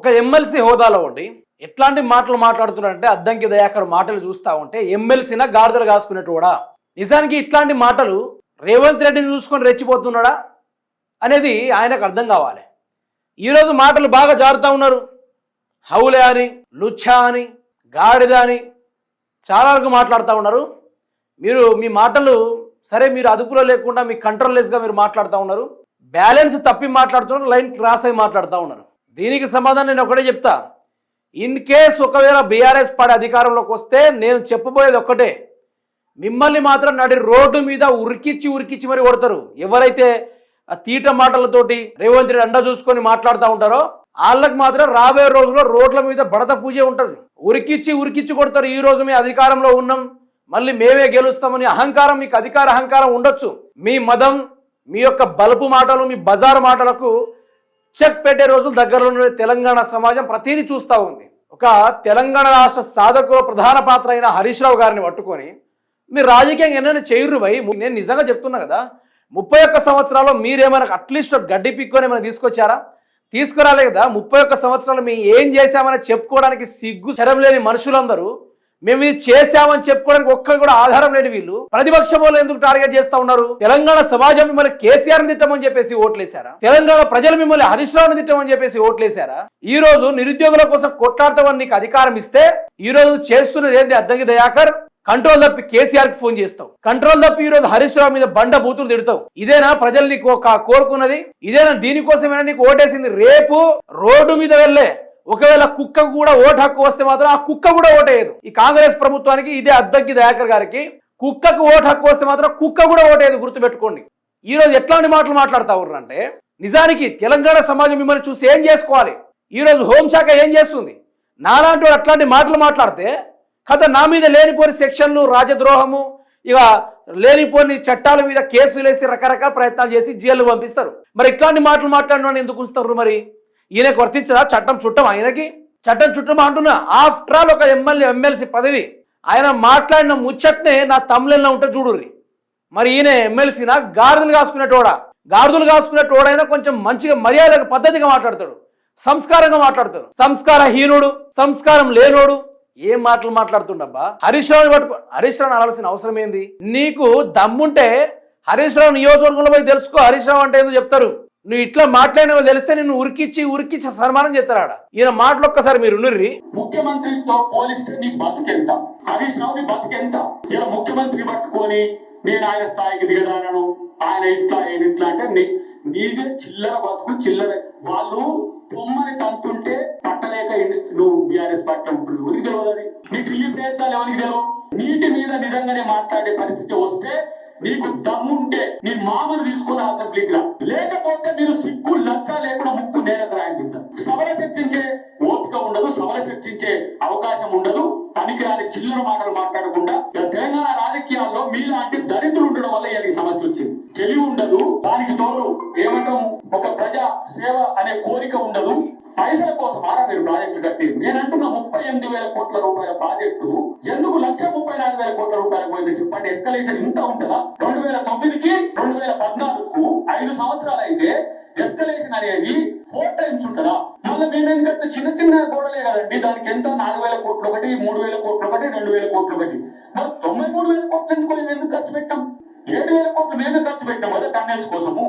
ఒక ఎమ్మెల్సీ హోదాలో ఉండి ఎట్లాంటి మాటలు మాట్లాడుతున్నారంటే అద్దంకి దయాకర్ మాటలు చూస్తూ ఉంటే ఎమ్మెల్సీనా గాడిదలు కాసుకునేటోడా? నిజానికి ఇట్లాంటి మాటలు రేవంత్ రెడ్డిని చూసుకొని రెచ్చిపోతున్నాడా అనేది ఆయనకు అర్థం కావాలి. ఈరోజు మాటలు బాగా జారుతూ ఉన్నారు. హౌలే అని, లుచ్చా అని, గాడిద అని చాలా వరకు మాట్లాడుతూ ఉన్నారు. మీరు మీ మాటలు సరే, మీరు అదుపులో లేకుండా మీ కంట్రోల్లెస్గా మీరు మాట్లాడుతూ ఉన్నారు. బ్యాలెన్స్ తప్పి మాట్లాడుతున్నారు, లైన్ క్రాస్ అయి మాట్లాడుతూ ఉన్నారు. దీనికి సమాధానం నేను ఒకటే చెప్తా. ఇన్ కేస్ ఒకవేళ బీఆర్ఎస్ పార్టీ అధికారంలోకి వస్తే నేను చెప్పబోయేది ఒక్కటే, మిమ్మల్ని మాత్రం నడి రోడ్డు మీద ఉరికిచ్చి మరి కొడతారు. ఎవరైతే తీట మాటలతోటి రేవంత్ రెడ్డి అండ చూసుకొని మాట్లాడుతూ ఉంటారో వాళ్ళకి మాత్రం రాబోయే రోజుల్లో రోడ్ల మీద బడత పూజ ఉంటుంది. ఉరికిచ్చి కొడతారు. ఈ రోజు మీ అధికారంలో ఉన్నాం, మళ్ళీ మేమే గెలుస్తామని అహంకారం, మీకు అధికార అహంకారం ఉండొచ్చు. మీ మదం, మీ యొక్క బలుపు మాటలు, మీ బజారు మాటలకు చెక్ పెట్టే రోజులు దగ్గరలో తెలంగాణ సమాజం ప్రతిదీ చూస్తూ ఉంది. ఒక తెలంగాణ రాష్ట్ర సాధకుల ప్రధాన పాత్ర అయిన హరీష్ రావు గారిని పట్టుకొని మీరు రాజకీయంగా ఎన్నైనా చేయరు భయ్. నేను నిజంగా చెప్తున్నా కదా, 31 సంవత్సరాల్లో మీరేమైనా అట్లీస్ట్ గడ్డి పిక్కొని ఏమైనా తీసుకొచ్చారా? తీసుకురాలే కదా. 31 సంవత్సరాలు మేము ఏం చేశామని చెప్పుకోవడానికి సిగ్గు శరం లేని మనుషులందరూ మేము ఇది చేశామని చెప్పుకోవడానికి ఒక్కరు కూడా ఆధారం లేని వీళ్ళు ప్రతిపక్ష వాళ్ళు ఎందుకు టార్గెట్ చేస్తా ఉన్నారు? తెలంగాణ సమాజం మిమ్మల్ని కేసీఆర్ని తిట్టమని చెప్పేసి ఓట్లేశారా? తెలంగాణ ప్రజలు మిమ్మల్ని హరీష్ రావుని తిట్టమని చెప్పేసి ఓట్లేశారా? ఈ రోజు నిరుద్యోగుల కోసం కొట్లాడతామని నీకు అధికారం ఇస్తే ఈ రోజు చేస్తున్నది ఏంటి? అద్దంకి దయాకర్ కంట్రోల్ తప్పి కేసీఆర్ కి ఫోన్ చేస్తావు, కంట్రోల్ తప్పి ఈ రోజు హరీష్ రావు మీద బండ బూతులు తిడతావు. ఇదేనా ప్రజలు నీకు కోరుకున్నది? ఇదేనా దీనికోసమైనా నీకు ఓటేసింది? రేపు రోడ్డు మీద వెళ్ళే ఒకవేళ కుక్క కూడా ఓటు హక్కు వస్తే మాత్రం ఆ కుక్క కూడా ఓటేయదు. ఈ కాంగ్రెస్ ప్రభుత్వానికి, ఇదే అద్దంకి దయాకర్ గారికి కుక్కకు ఓటు హక్కు వస్తే మాత్రం కుక్క కూడా ఓటేయదు. గుర్తుపెట్టుకోండి. ఈ రోజు ఎట్లాంటి మాటలు మాట్లాడుతా ఉన్నారు అంటే, నిజానికి తెలంగాణ సమాజం మిమ్మల్ని చూసి ఏం చేసుకోవాలి? ఈ రోజు హోంశాఖ ఏం చేస్తుంది? నాలాంటి వాడు అట్లాంటి మాటలు మాట్లాడితే కథ నా మీద లేనిపోని సెక్షన్లు, రాజద్రోహము, ఇక లేనిపోని చట్టాల మీద కేసులు వేసి రకరకాల ప్రయత్నాలు చేసి జైలు పంపిస్తారు. మరి ఇట్లాంటి మాటలు మాట్లాడిన ఎందుకు ఉంచుతారు? మరి ఈయనకు వర్తించదా చట్టం? చుట్టం ఆయనకి చట్టం చుట్టమా అంటున్నా. ఆఫ్టర్ ఆల్ ఒక ఎమ్మెల్సీ పదవి. ఆయన మాట్లాడిన ముచ్చట్నే నా తమ్ముళ్ళలో ఉంటే చూడుర్రి. మరి ఈయన ఎమ్మెల్సీనా గాడిదలు కాసుకునేటోడా? గాడిదలు కాసుకునేటోడైనా కొంచెం మంచిగా మర్యాదగా పద్ధతిగా మాట్లాడతాడు, సంస్కారంగా మాట్లాడతాడు. సంస్కార హీనుడు, సంస్కారం లేనోడు ఏం మాటలు మాట్లాడుతుండబ్బా? హరీష్ రావుని పట్టుకో. హరీష్ రావుని అనాల్సిన అవసరం ఏంది? నీకు దమ్ముంటే హరీష్ రావు నియోజకవర్గంలో పోయి తెలుసుకో. హరీష్ రావు అంటే ఏందో చెప్తారు. నువ్వు ఇట్లా మాట్లాడిన తెలిస్తే నిన్ను ఉరికిచ్చి సన్మానం చేస్తారాడ. ఈయన మాటలు ఒక్కసారి మీరు ఉన్నర్రి. ముఖ్యమంత్రితో పోలిస్తే నీ బతుకెంత? హరీష్ రావు నీ బతుకెంత? ఇలా ముఖ్యమంత్రి పట్టుకొని నేను ఆయన స్థాయికి దిగదానను, ఆయన ఇట్లా అంటే నీదే చిల్లర బతుకు, చిల్లర. వాళ్ళు బొమ్మని తంతుంటే పట్టలేక నువ్వు బీఆర్ఎస్ పార్టీ ఉంటుంది. ఎవరికి తెలియదు అది? నీకు ఈ ప్రయత్నాలు ఎవరికి తెలియదు? నీటి మీద నిజంగానే మాట్లాడే పరిస్థితి వస్తే నీకు దమ్ముంటే నీ మామను తీసుకున్న అసెంబ్లీకి రా. లేకపోతే మీరు సిగ్గు లచ్చ లేకుండా ముక్కు నేలకు రాయండి. సభలు చర్చించే ఓపిక ఉండదు, సభలు చర్చించే అవకాశం ఉండదు. పనికిరాని చిల్లర మాటలు మాట్లాడకుండా తెలంగాణ రాజకీయాల్లో మీలాంటి దరిద్రులు ఉండడం వల్ల ఈ సమస్య వచ్చింది. తెలివి ఉండదు, దానికి తోడు ఏమంటాం, ఒక ప్రజా సేవ అనే కోరిక ఉండదు. పైసల కోసం ఆరా మీరు ప్రాజెక్టు కట్టి. నేను అంటున్న 38,000 కోట్ల రూపాయల ప్రాజెక్టు ఎందుకు 1,34,000 కోట్ల రూపాయలు పోయింది చెప్పండి? ఎస్కలేషన్ ఇంత ఉంటుందా? 2009కి 2014కు 5 సంవత్సరాలు అయితే ఎస్కలేషన్ అనేది 4 టైమ్స్ ఉంటుందా? మళ్ళీ మేమేంటంటే చిన్న గోడలే కదండి, దానికి ఎంత 4,000 కోట్లు ఒకటి, 3,000 కోట్లు ఒకటి, 2,000 కోట్లు ఒకటి. మరి 93,000 కోట్లు ఎందుకు ఖర్చు పెట్టాం? 7,000 కోట్లు మేమే ఖర్చు పెట్టాం కదా టన్నెల్స్ కోసము.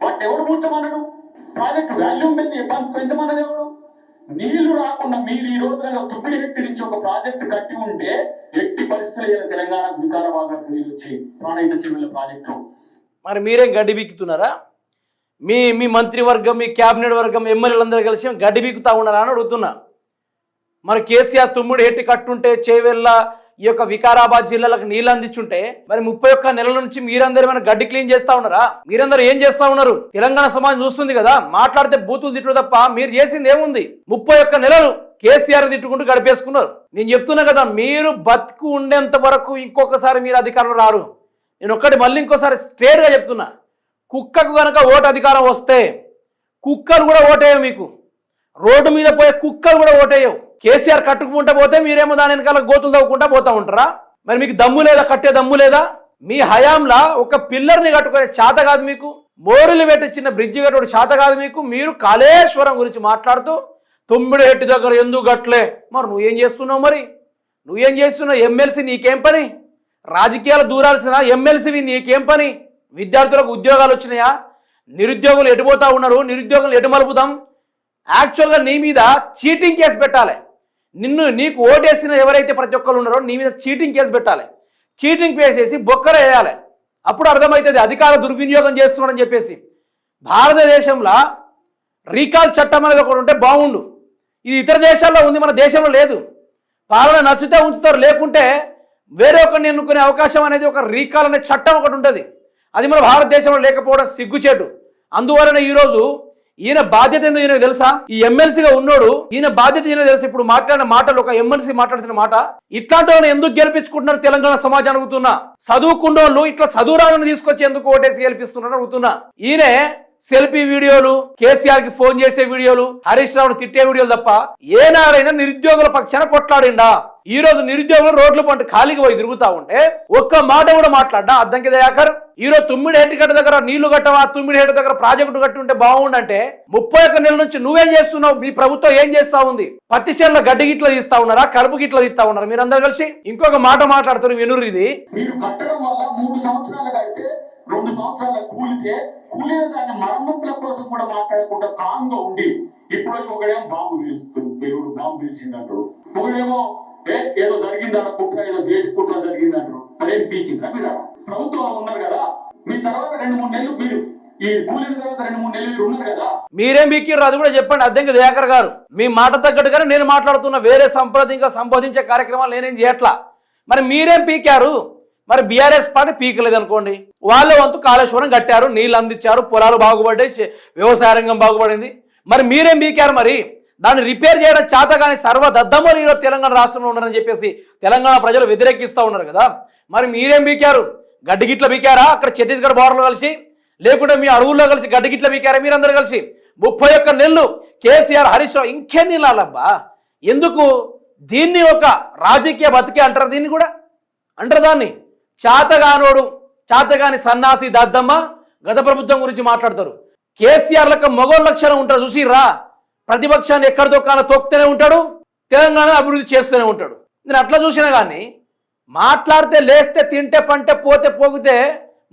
వాటి ఎవరు పూర్తమన్నాడు? ప్రాజెక్టు వాల్యూమ్ పెంచమన్నది ఎవరు? నీళ్లు రాకుండా మీరు ఈ రోజు తుమ్మిడి ఎత్తి నుంచి ఒక ప్రాజెక్టు కట్టి ఉంటే ఎట్టి పరిస్థితులు తెలంగాణ వికారాబాద్ నీళ్ళు వచ్చి ప్రాణహిత చెరువుల ప్రాజెక్టు. మరి మీరేం గడ్డి బీక్కుతున్నారా? మీ మంత్రివర్గం, మీ క్యాబినెట్ వర్గం, ఎమ్మెల్యేలందరూ కలిసి గడ్డి బీక్కుతా ఉన్నారా అని అడుగుతున్నా. మరి కేసీఆర్ తుమ్ముడు ఎట్టి కట్టుంటే చేవెళ్ళ ఈ యొక్క వికారాబాద్ జిల్లాలకు నీళ్ళు అందించుంటే మరి 31 నెలల నుంచి మీరందరూ ఏమైనా గడ్డి క్లీన్ చేస్తా ఉన్నారా? మీరందరూ ఏం చేస్తా ఉన్నారు? తెలంగాణ సమాజం చూస్తుంది కదా. మాట్లాడితే బూతులు తిట్టు తప్ప మీరు చేసింది ఏముంది? 31 నెలలు కేసీఆర్ తిట్టుకుంటూ గడిపేసుకున్నారు. నేను చెప్తున్నా కదా, మీరు బతుకు ఉండేంత వరకు ఇంకొకసారి మీరు అధికారంలో రారు. నేను మళ్ళీ ఇంకోసారి స్ట్రేట్గా చెప్తున్నా, కుక్కకు కనుక ఓటు అధికారం వస్తే కుక్కలు కూడా ఓటేయవు. మీకు రోడ్డు మీద పోయే కుక్కలు కూడా ఓటేయవు. కేసీఆర్ కట్టుకుంటా పోతే మీరేమో దాని వెనకాల గోతులు తవ్వుకుంటా పోతా ఉంటారా? మరి మీకు దమ్ము లేదా? కట్టే దమ్ము లేదా? మీ హయాంలా ఒక పిల్లర్ని కట్టుకునే చేత కాదు మీకు. మోరులు పెట్టి చిన్న బ్రిడ్జి కట్టుకునే చేత కాదు మీకు. మీరు కాళేశ్వరం గురించి మాట్లాడుతూ తొమ్మిడి హెట్టి దగ్గర ఎందుకు గట్లే? మరి నువ్వేం చేస్తున్నావు? నువ్వేం చేస్తున్నావు? ఎమ్మెల్సీ నీకేం పని? రాజకీయాలు దూరాల్సిన ఎమ్మెల్సీవి నీకేం పని? విద్యార్థులకు ఉద్యోగాలు వచ్చినాయా? నిరుద్యోగులు ఎటుపోతా ఉన్నారు? నిరుద్యోగులు ఎటు మలుపుదాం? యాక్చువల్గా నీ మీద చీటింగ్ కేసు పెట్టాలి. నీకు ఓటేసిన ఎవరైతే ప్రతి ఒక్కరు ఉన్నారో నీ మీద చీటింగ్ కేసు పెట్టాలి. చీటింగ్ వేసేసి బొక్కలు వేయాలి. అప్పుడు అర్థమవుతుంది అధికార దుర్వినియోగం చేస్తున్నాడని చెప్పేసి. భారతదేశంలో రీకాల్ చట్టం అనేది ఒకటి ఉంటే బాగుండు. ఇది ఇతర దేశాల్లో ఉంది, మన దేశంలో లేదు. పాలన నచ్చితే ఉంచుతారు, లేకుంటే వేరే ఒకరిని ఎన్నుకునే అవకాశం అనేది ఒక రీకాల్ అనే చట్టం ఒకటి ఉంటుంది. అది మన భారతదేశంలో లేకపోవడం సిగ్గుచేటు. అందువలన ఈరోజు ఈయన బాధ్యత ఏందో ఈయనకు తెలుసా? ఈ ఎమ్మెల్సీగా ఉన్నాడు, ఈయన బాధ్యత ఈయన తెలుసు. ఇప్పుడు మాట్లాడిన మాటలు, ఒక ఎమ్మెల్సీ మాట్లాడిన మాట, ఇట్లాంటి వాళ్ళని ఎందుకు గెలిపించుకుంటున్నారు తెలంగాణ సమాజాన్ని అడుగుతున్నా. చదువుకున్న వాళ్ళు ఇట్లా చదువురాలను తీసుకొచ్చి ఎందుకు ఓటేసి గెలిపిస్తున్నారు అడుగుతున్నా. ఈయనే సెల్ఫీ వీడియోలు, కేసీఆర్ కి ఫోన్ చేసే వీడియోలు, హరీష్ రావును తిట్టే వీడియోలు తప్ప ఏనాడైనా నిరుద్యోగుల పక్షాన కొట్లాడిండా? ఈ రోజు నిరుద్యోగులు రోడ్ల పంట ఖాళీగా పోయి తిరుగుతా ఉంటే ఒక్క మాట కూడా మాట్లాడ్డా అద్దంకి దయాకర్? ఈ రోజు తుమ్మిడి హెట్టిగడ్డ దగ్గర నీళ్లు కట్టవా, తుమ్మిడి హెట్టు దగ్గర ప్రాజెక్టు కట్టి ఉంటే బాగుండంటే 31 నెలల నుంచి నువ్వేం చేస్తున్నావు? మీ ప్రభుత్వం ఏం చేస్తా ఉంది? పత్తి చేనుల గడ్డి గిట్ల తీస్తా ఉన్నారా, కలుపు గిట్ల తీస్తా ఉన్నారా మీరందరూ కలిసి? ఇంకొక మాట మాట్లాడుతున్నారు వినురు. ఇది మీరు కట్టడం వల్ల 3 సంవత్సరాలు అయితే 2 సంవత్సరాల కూలితే కూలిన దాన్ని మరమ్మతుల కోసం కూడా మాట్లాడకుండా కామ్గా ఉండి ఇప్పుడు ఒకడేమో బాంబు పిలుస్తుంది, దేవుడు బాంబు పిలిచిందంటాడు, ఒకడేమో ఏదో జరిగిందన్న కుట్ర, ఏదో దేశ కుట్ర జరిగిందంటారు. అదేం పీకిందా? మీరు ప్రభుత్వంలో ఉన్నారు కదా, మీ తర్వాత 2-3 నెలలు మీరు ఈ కూలిన తర్వాత 2-3 నెలలు మీరు ఉన్నారు కదా, మీరేం బీకిర్రు అది కూడా చెప్పండి అద్దంకి దయాకర్ గారు. మీ మాట తగ్గట్టుగానే నేను మాట్లాడుతున్నా. వేరే సంబోధించే కార్యక్రమాలు నేనేం చేయట్లా. మరి మీరేం పీకారు? మరి బీఆర్ఎస్ పార్టీ పీకలేదు అనుకోండి, వాళ్ళ వంతు కాళేశ్వరం కట్టారు, నీళ్ళు అందించారు, పొలాలు బాగుపడ్డాయి, వ్యవసాయ రంగం బాగుపడింది. మరి మీరేం పీకారు? మరి దాన్ని రిపేర్ చేయడం చేత కానీ సర్వదద్దమ్మలు ఈరోజు తెలంగాణ రాష్ట్రంలో ఉన్నారని చెప్పేసి తెలంగాణ ప్రజలు వ్యతిరేకిస్తూ ఉన్నారు కదా. మరి మీరేం పీకారు? గడ్డి గిట్ల పీకారా అక్కడ ఛత్తీస్గఢ్ బార్డర్లో కలిసి? లేకుంటే మీ అడవుల్లో కలిసి గడ్డి గిట్ల పీకారా మీరందరూ కలిసి? 31 నెలలు కేసీఆర్, హరీష్ రావు ఇంకెన్ని నెలలబ్బా? ఎందుకు దీన్ని ఒక రాజకీయ బతికే అంటారు? దీన్ని కూడా అంటారు. దాన్ని చాతగానోడు, చాతగాని సన్నాసి దద్దమ్మ గత ప్రభుత్వం గురించి మాట్లాడతారు. కేసీఆర్ లెక్క మొగోళ్ళ లక్షణం ఉంటారు చూసిర్రా? ప్రతిపక్షాన్ని ఎక్కడ దొక్కాలో తొక్కుతూనే ఉంటాడు, తెలంగాణ అభివృద్ధి చేస్తూనే ఉంటాడు. నేను అట్లా చూసినా కానీ మాట్లాడితే లేస్తే తింటే పంటే పోతే పోగితే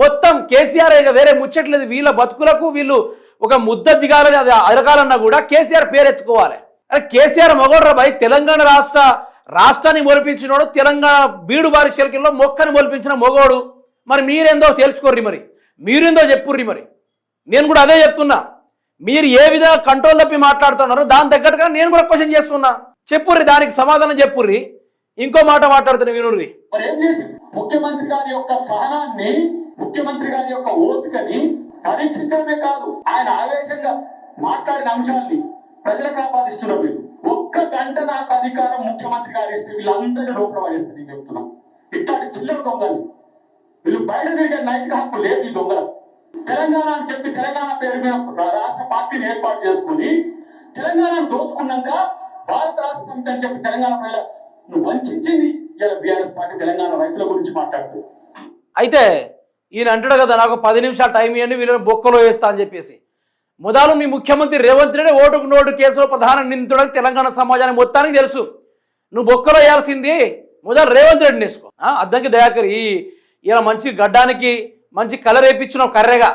మొత్తం కేసీఆర్ ఇక వేరే ముచ్చట్లేదు. వీళ్ళ బతుకులకు వీళ్ళు ఒక ముద్ద దిగాలని, అది అరగాలన్నా కూడా కేసీఆర్ పేరు ఎత్తుకోవాలి. అరే కేసీఆర్ మొగోడ్రా భయ్, తెలంగాణ రాష్ట్రాన్ని మొలిపించినోడు, తెలంగాణ బీడు బారి చిలకల్లో మొక్కని మొలిపించిన మొగోడు. మరి మీరేందో తెలుసుకోర్రి, మరి మీరేందో చెప్పుర్రి. మరి నేను కూడా అదే చెప్తున్నా. మీరు ఏ విధంగా కంట్రోల్ తప్పి మాట్లాడుతున్నారో దాని తగ్గట్టుగా నేను కూడా క్వశ్చన్ చేస్తున్నా. చెప్పుర్రి, దానికి సమాధానం చెప్పుర్రి. ఇంకో మాట మాట్లాడుతున్నా వినుర్రి. ముఖ్యమంత్రి గారి యొక్క సహనాన్ని, ముఖ్యమంత్రి గారి యొక్క ఓపికని పరీక్షించడమే కాదు, ఆయన ఆవేశంగా మాట్లాడిన అంశాన్ని ప్రజలకు ఆపాదిస్తున్నారు. మీరు 1 గంట నాకు అధికారం ముఖ్యమంత్రి గారు ఇస్తే వీళ్ళందరినీ లోపల పడేస్తారు. నేను చెప్తున్నా, ఇట్లాంటి చిల్లర దొంగలు వీళ్ళు బయట తిరిగే నైతిక హక్కు లేదు ఈ దొంగలు. తెలంగాణ అని చెప్పి తెలంగాణ పేరు మీద రాష్ట్ర పార్టీని ఏర్పాటు చేసుకుని తెలంగాణను దోచుకున్నాక భారత రాష్ట్ర సమితి అని చెప్పి తెలంగాణ ప్రజలను వంచింది ఇలా బీఆర్ఎస్ పార్టీ తెలంగాణ రైతుల గురించి మాట్లాడుతుంది. అయితే ఈయన అంటాడు కదా, నాకు 10 నిమిషాలు టైం ఇవ్వండి, వీళ్ళని బొక్కలో వేస్తా అని చెప్పేసి. మొదలు మీ ముఖ్యమంత్రి రేవంత్ రెడ్డి ఓటుకు నోటు కేసులో ప్రధాన నిందితుడని తెలంగాణ సమాజానికి మొత్తానికి తెలుసు. నువ్వు బొక్కలో వేయాల్సింది మొదలు రేవంత్ రెడ్డిని వేసుకో. అద్దంకి దయాకర్ ఇలా మంచి గడ్డానికి మంచి కలర్ వేయించినావు, కర్రెగా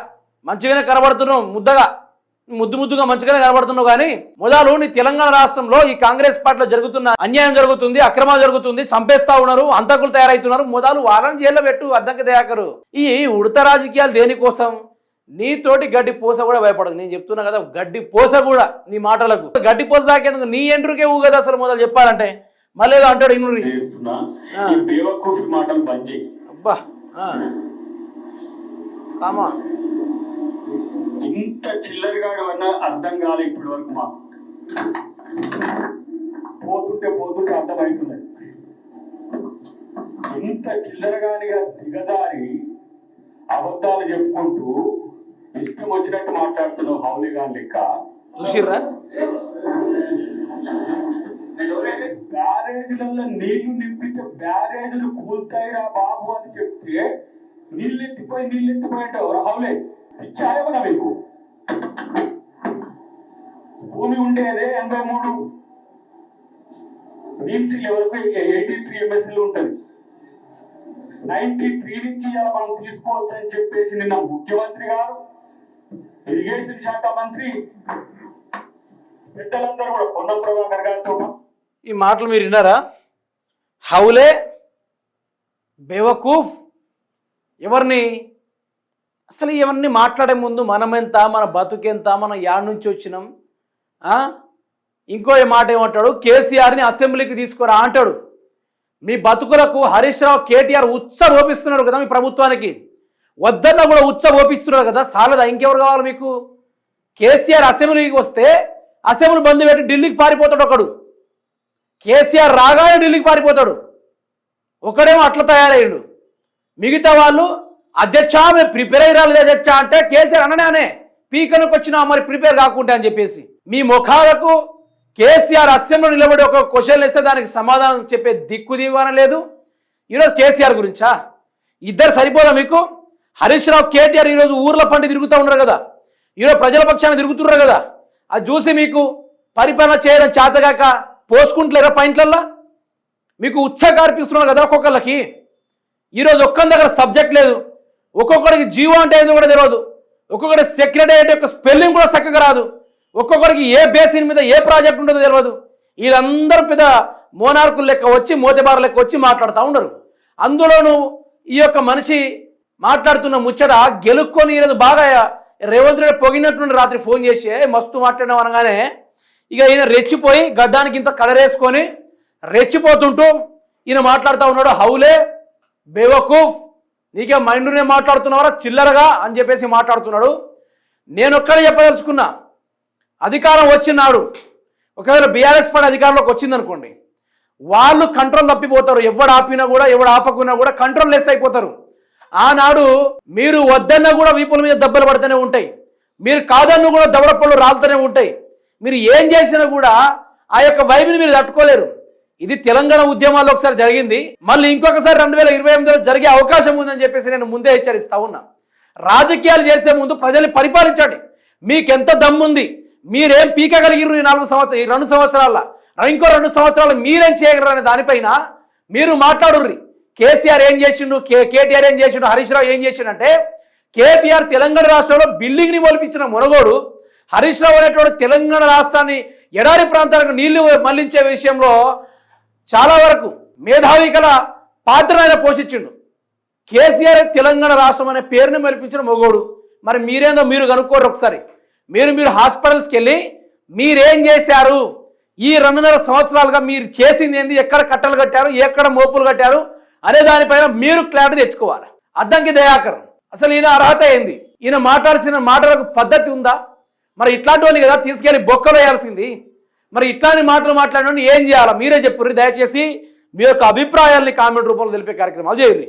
మంచిగానే కనబడుతున్నావు, ముద్దుగా మంచిగానే కనబడుతున్నావు. కానీ మొదలు నీ తెలంగాణ రాష్ట్రంలో ఈ కాంగ్రెస్ పార్టీలో జరుగుతున్న అన్యాయం జరుగుతుంది, అక్రమాలు జరుగుతుంది, చంపేస్తా ఉన్నారు, అంతకులు తయారవుతున్నారు. మొదలు వాళ్ళని జైల్లో పెట్టు అద్దంకి దయాకరు. ఈ ఉడత రాజకీయాలు దేనికోసం? నీతోటి గడ్డి పూస కూడా భయపడదు. నేను చెప్తున్నా కదా, గడ్డి పూస కూడా నీ మాటలకు గడ్డి పూస దాకేందుకు నీ ఎంట్రుకే ఊ కదా అసలు మొదలు చెప్పాలంటే. మళ్ళీ ఏదో అంటాడు ఇన్నురి. అబ్బా కామా ఇంత చిల్లరిగాడు అన్న అర్థం కాలే ఇప్పటి వరకు. మాకు పోతుంటే అర్థమవుతుంది. ఇంత చిల్లరగానిగా దిగదారి అబద్ధాలు చెప్పుకుంటూ ఇష్టం వచ్చినట్టు మాట్లాడుతున్నావు హౌలీగా లెక్క. చూసిర్రా? బ్యారేజీలలో నీళ్లు నింపితే బ్యారేజీలు కూల్తాయిరా బాబు అని చెప్తే నీళ్ళెత్తిపోయి హౌలే ఇచ్చాయమన్నా మీకు. భూమి ఉండేదే 83 రీచ్ లెవెల్కు 83 ఎంఎస్ఎల్ ఉంటుంది. 93 నుంచి ఇలా మనం తీసుకోవచ్చు అని చెప్పేసి నిన్న ముఖ్యమంత్రి గారు, ఇరిగేషన్ శాఖ మంత్రి పెద్దలందరూ కూడా పొన్నం ప్రభాకర్ గారితో ఈ మాటలు మీరు విన్నారా? హౌలే, బేవకూఫ్, ఎవరిని? అసలు ఇవన్నీ మాట్లాడే ముందు మనమెంత, మన బతుకెంత, మనం యాడ్ నుంచి వచ్చినాం. ఇంకో మాట ఏమంటాడు, కేసీఆర్ని అసెంబ్లీకి తీసుకురా అంటాడు. మీ బతుకులకు హరీష్ రావు, కేటీఆర్ ఉచ్చబోపిస్తున్నారు కదా మీ ప్రభుత్వానికి. వద్దన్న కూడా ఉచ్చబోపిస్తున్నారు కదా, సాలదా? ఇంకెవరు కావాలి మీకు? కేసీఆర్ అసెంబ్లీకి వస్తే అసెంబ్లీ బంద్ పెట్టి ఢిల్లీకి పారిపోతాడు ఒకడు. కేసీఆర్ రాగానే ఢిల్లీకి పారిపోతాడు. ఒకడేమో అట్లా తయారయ్యాడు. మిగతా వాళ్ళు అధ్యక్ష మేము ప్రిపేర్ అయ్యి రాలేదు అధ్యక్ష అంటే కేసీఆర్ అననే పీకనకు వచ్చినా మరి ప్రిపేర్ కాకుంటే అని చెప్పేసి మీ ముఖాలకు కేసీఆర్ అసెంబ్లీలో నిలబడి ఒక క్వశ్చన్ వేస్తే దానికి సమాధానం చెప్పే దిక్కు దివాన లేదు. ఈరోజు కేసీఆర్ గురించా? ఇద్దరు సరిపోదా మీకు? హరీష్ రావు, కేటీఆర్ ఈరోజు ఊర్ల పండి తిరుగుతూ ఉన్నారు కదా, ఈరోజు ప్రజల పక్షాన్ని తిరుగుతున్నారు కదా. అది చూసి మీకు పరిపాలన చేయడం చేతగాక పోసుకుంటలేరా పాయింట్లల్లో? మీకు ఉత్సాహం కనిపిస్తున్నారు కదా ఒక్కొక్కళ్ళకి. ఈరోజు ఒక్కరి దగ్గర సబ్జెక్ట్ లేదు, ఒక్కొక్కడికి జీవో అంటే ఏందో కూడా తెలియదు, ఒక్కొక్కటి సెక్రటేరియట్ యొక్క స్పెల్లింగ్ కూడా చక్కగా రాదు, ఒక్కొక్కడికి ఏ బేసిన్ మీద ఏ ప్రాజెక్ట్ ఉంటుందో తెలియదు. వీళ్ళందరూ పెద్ద మోనార్కులు లెక్క వచ్చి, మోతెబార లెక్క వచ్చి మాట్లాడుతూ ఉండరు. అందులోనూ ఈ యొక్క మనిషి మాట్లాడుతున్న ముచ్చట గెలుక్కొని ఈరోజు బాగా రేవంత్ రెడ్డి పొగినట్టుండి రాత్రి ఫోన్ చేసి మస్తు మాట్లాడడం అనగానే ఇక ఈయన రెచ్చిపోయి గడ్డానికి ఇంత కలరేసుకొని రెచ్చిపోతుంటూ ఈయన మాట్లాడుతూ ఉన్నాడు. హౌలే, బేవకూఫ్, నీకే మైండునే మాట్లాడుతున్నావరా చిల్లరగా అని చెప్పేసి మాట్లాడుతున్నాడు. నేను ఒక్కడే చెప్పదలుచుకున్నా, అధికారం వచ్చినాడు ఒకవేళ బీఆర్ఎస్ పార్టీ అధికారంలోకి వచ్చిందనుకోండి, వాళ్ళు కంట్రోల్ తప్పిపోతారు. ఎవడు ఆపినా కూడా, ఎవడు ఆపకున్నా కూడా కంట్రోల్ లెస్ అయిపోతారు. ఆనాడు మీరు వద్దన్నా కూడా వీపుల మీద దెబ్బలు పడుతూనే ఉంటాయి, మీరు కాదన్నా కూడా దవడపళ్ళు రాలుతూనే ఉంటాయి. మీరు ఏం చేసినా కూడా ఆ యొక్క వైపుని మీరు తట్టుకోలేరు. ఇది తెలంగాణ ఉద్యమాల్లో ఒకసారి జరిగింది, మళ్ళీ ఇంకొకసారి 2028లో జరిగే అవకాశం ఉందని చెప్పేసి నేను ముందే హెచ్చరిస్తా ఉన్నా. రాజకీయాలు చేసే ముందు ప్రజల్ని పరిపాలించండి. మీకెంత దమ్ముంది, మీరేం పీకగలిగిరు ఈ 2 సంవత్సరాల, ఇంకో 2 సంవత్సరాలు మీరేం చేయగలరు అనే దానిపైన మీరు మాట్లాడుర్రి. కేసీఆర్ ఏం చేసిండు, కేటీఆర్ ఏం చేసిండు, హరీష్ రావు ఏం చేసిండంటే, కేటీఆర్ తెలంగాణ రాష్ట్రంలో బిల్డింగ్ని మొలిపించిన మునగోడు, హరీష్ రావు అనేటువంటి తెలంగాణ రాష్ట్రాన్ని ఎడారి ప్రాంతాలకు నీళ్లు మళ్లించే విషయంలో చాలా వరకు మేధావి గల పాత్ర ఆయన పోషించిండు. కేసీఆర్ తెలంగాణ రాష్ట్రం అనే పేరుని మెలిపించిన మొగోడు. మరి మీరేందో మీరు కనుక్కోరు ఒకసారి. మీరు హాస్పిటల్స్కి వెళ్ళి మీరేం చేశారు, ఈ 2.5 సంవత్సరాలుగా మీరు చేసింది ఏంది, ఎక్కడ కట్టలు కట్టారు, ఎక్కడ మోపులు కట్టారు అనే దానిపైన మీరు క్లారిటీ తెచ్చుకోవాలి. అద్దంకి దయాకర్ అసలు ఈయన అర్హత ఏంది, ఈయన మాట్లాడాల్సిన మాటలకు పద్ధతి ఉందా? మరి ఇట్లాంటివన్నీ కదా తీసుకెళ్ళి బొక్కలు వేయాల్సింది. మరి ఇట్లాంటి మాటలు మాట్లాడిన ఏం చేయాలా మీరే చెప్పుర్రి. దయచేసి మీ యొక్క అభిప్రాయాల్ని కామెంట్ రూపంలో తెలిపే కార్యక్రమాలు చేయర్రి.